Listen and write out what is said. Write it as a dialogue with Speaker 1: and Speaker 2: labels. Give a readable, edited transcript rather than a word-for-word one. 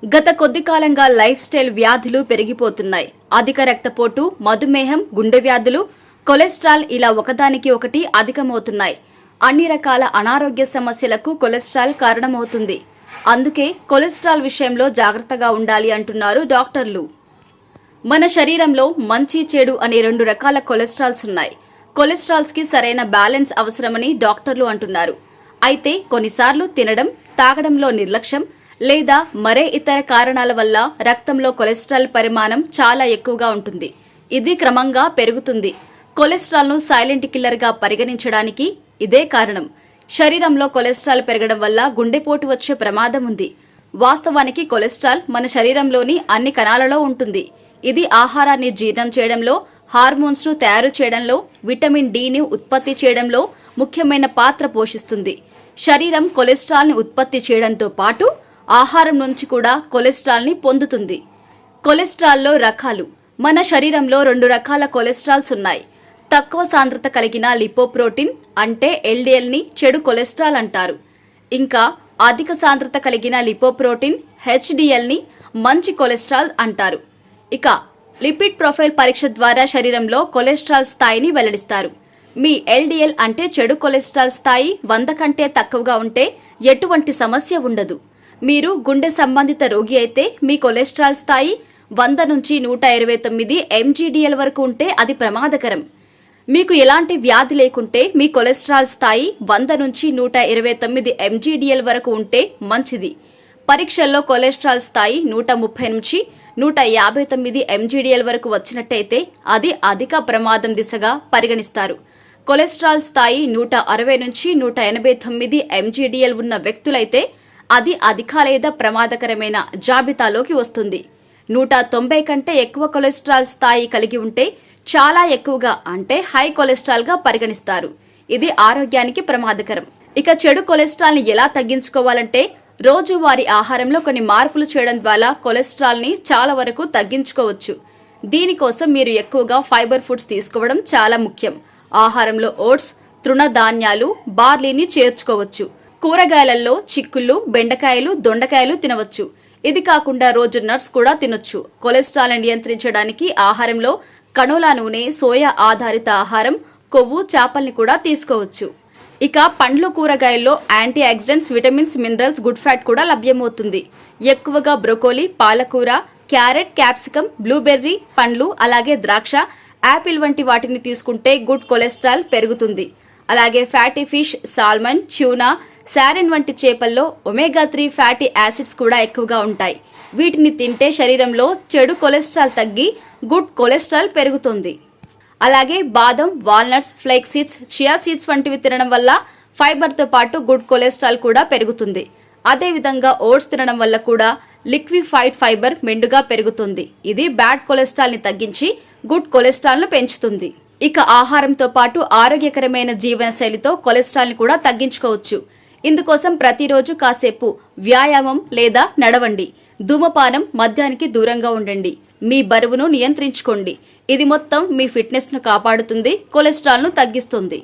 Speaker 1: గత కొద్ది కాలంగా లైఫ్ స్టైల్ వ్యాధులు పెరిగిపోతున్నాయి. అధిక రక్తపోటు, మధుమేహం, గుండె వ్యాధులు, కొలెస్ట్రాల్ ఇలా ఒకదానికి ఒకటి అధికమవుతున్నాయి. అన్ని రకాల అనారోగ్య సమస్యలకు కొలెస్ట్రాల్ కారణమవుతుంది. అందుకే కొలెస్ట్రాల్ విషయంలో జాగ్రత్తగా ఉండాలి అంటున్నారు డాక్టర్లు. మన శరీరంలో మంచి, చెడు అనే 2 రకాల కొలెస్ట్రాల్స్ ఉన్నాయి. కొలెస్ట్రాల్స్ కి సరైన బ్యాలెన్స్ అవసరమని డాక్టర్లు అంటున్నారు. అయితే కొన్నిసార్లు తినడం, తాగడంలో నిర్లక్ష్యం లేదా మరే ఇతర కారణాల వల్ల రక్తంలో కొలెస్ట్రాల్ పరిమాణం చాలా ఎక్కువగా ఉంటుంది. ఇది క్రమంగా పెరుగుతుంది. కొలెస్ట్రాల్ను సైలెంట్ కిల్లర్గా పరిగణించడానికి ఇదే కారణం. శరీరంలో కొలెస్ట్రాల్ పెరగడం వల్ల గుండెపోటు వచ్చే ప్రమాదం ఉంది. వాస్తవానికి కొలెస్ట్రాల్ మన శరీరంలోని అన్ని కణాలలో ఉంటుంది. ఇది ఆహారాన్ని జీర్ణం చేయడంలో, హార్మోన్స్ ను తయారు చేయడంలో, విటమిన్ డిని ఉత్పత్తి చేయడంలో ముఖ్యమైన పాత్ర పోషిస్తుంది. శరీరం కొలెస్ట్రాల్ ని ఉత్పత్తి చేయడంతో పాటు ఆహారం నుంచి కూడా కొలెస్ట్రాల్ ని పొందుతుంది. కొలెస్ట్రాల్లో రకాలు. మన శరీరంలో 2 రకాల కొలెస్ట్రాల్స్ ఉన్నాయి. తక్కువ సాంద్రత కలిగిన లిపోప్రోటీన్ అంటే ఎల్డిఎల్ ని చెడు కొలెస్ట్రాల్ అంటారు. ఇంకా అధిక సాంద్రత కలిగిన లిపోప్రోటీన్ హెచ్డిఎల్ ని మంచి కొలెస్ట్రాల్ అంటారు. ఇక లిపిడ్ ప్రొఫైల్ పరీక్ష ద్వారా శరీరంలో కొలెస్ట్రాల్ స్థాయిని వెల్లడిస్తారు. మీ ఎల్డిఎల్ అంటే చెడు కొలెస్ట్రాల్ స్థాయి 100 కంటే తక్కువగా ఉంటే ఎటువంటి సమస్య ఉండదు. మీరు గుండె సంబంధిత రోగి అయితే మీ కొలెస్ట్రాల్ స్థాయి 100 నుంచి 129 ఎంజీడీఎల్ వరకు ఉంటే అది ప్రమాదకరం. మీకు ఎలాంటి వ్యాధి లేకుంటే మీ కొలెస్ట్రాల్ స్థాయి 100 నుంచి 129 ఎంజీడీఎల్ వరకు ఉంటే మంచిది. పరీక్షల్లో కొలెస్ట్రాల్ స్థాయి 130 నుంచి 159 ఎంజీడీఎల్ వరకు వచ్చినట్టయితే అది అధిక ప్రమాదం దిశగా పరిగణిస్తారు. కొలెస్ట్రాల్ స్థాయి 160 నుంచి 189 ఎంజీడీఎల్ ఉన్న వ్యక్తులైతే అది అధిక లేదా ప్రమాదకరమైన జాబితాలోకి వస్తుంది. 190 కంటే ఎక్కువ కొలెస్ట్రాల్ స్థాయి కలిగి ఉంటే చాలా ఎక్కువగా అంటే హై కొలెస్ట్రాల్ గా పరిగణిస్తారు. ఇది ఆరోగ్యానికి ప్రమాదకరం. ఇక చెడు కొలెస్ట్రాల్ ని ఎలా తగ్గించుకోవాలంటే రోజువారీ ఆహారంలో కొన్ని మార్పులు చేయడం ద్వారా కొలెస్ట్రాల్ ని చాలా వరకు తగ్గించుకోవచ్చు. దీనికోసం మీరు ఎక్కువగా ఫైబర్ ఫుడ్స్ తీసుకోవడం చాలా ముఖ్యం. ఆహారంలో ఓట్స్, తృణధాన్యాలు, బార్లీని చేర్చుకోవచ్చు. కూరగాయలలో చిక్కుళ్ళు, బెండకాయలు, దొండకాయలు తినవచ్చు. ఇది కాకుండా రోజు నట్స్ కూడా తినొచ్చు. కొలెస్ట్రాల్ నియంత్రించడానికి ఆహారంలో కణోలా నూనె, సోయా ఆధారిత ఆహారం, కొవ్వు, చేపల్ని కూడా తీసుకోవచ్చు. ఇక పండ్లు, కూరగాయల్లో antioxidants, vitamins, minerals, good fat కూడా లభ్యమవుతుంది. ఎక్కువగా బ్రొకోలీ, పాలకూర, క్యారెట్, క్యాప్సికం, బ్లూబెర్రీ పండ్లు, అలాగే ద్రాక్ష, యాపిల్ వంటి వాటిని తీసుకుంటే గుడ్ కొలెస్ట్రాల్ పెరుగుతుంది. అలాగే fatty fish, salmon, tuna, sardine వంటి చేపల్లో ఒమేగా 3 ఫ్యాటీ యాసిడ్స్ కూడా ఎక్కువగా ఉంటాయి. వీటిని తింటే శరీరంలో చెడు కొలెస్ట్రాల్ తగ్గి గుడ్ కొలెస్ట్రాల్ పెరుగుతుంది. అలాగే బాదం, walnuts, flakes seeds, chia seeds వంటివి తినడం వల్ల ఫైబర్తో పాటు గుడ్ కొలెస్ట్రాల్ కూడా పెరుగుతుంది. అదేవిధంగా ఓట్స్ తినడం వల్ల కూడా లిక్విఫైడ్ ఫైబర్ మెండుగా పెరుగుతుంది. ఇది బ్యాడ్ కొలెస్ట్రాల్ ని తగ్గించి గుడ్ కొలెస్ట్రాల్ ను పెంచుతుంది. ఇక ఆహారంతో పాటు ఆరోగ్యకరమైన జీవన శైలితో కొలెస్ట్రాల్ ని కూడా తగ్గించుకోవచ్చు. ఇందుకోసం ప్రతిరోజు కాసేపు వ్యాయామం లేదా నడవండి. ధూమపానం, మద్యానికి దూరంగా ఉండండి. మీ బరువును నియంత్రించుకోండి. ఇది మొత్తం మీ ఫిట్నెస్ ను కాపాడుతుంది, కొలెస్ట్రాల్ ను తగ్గిస్తుంది.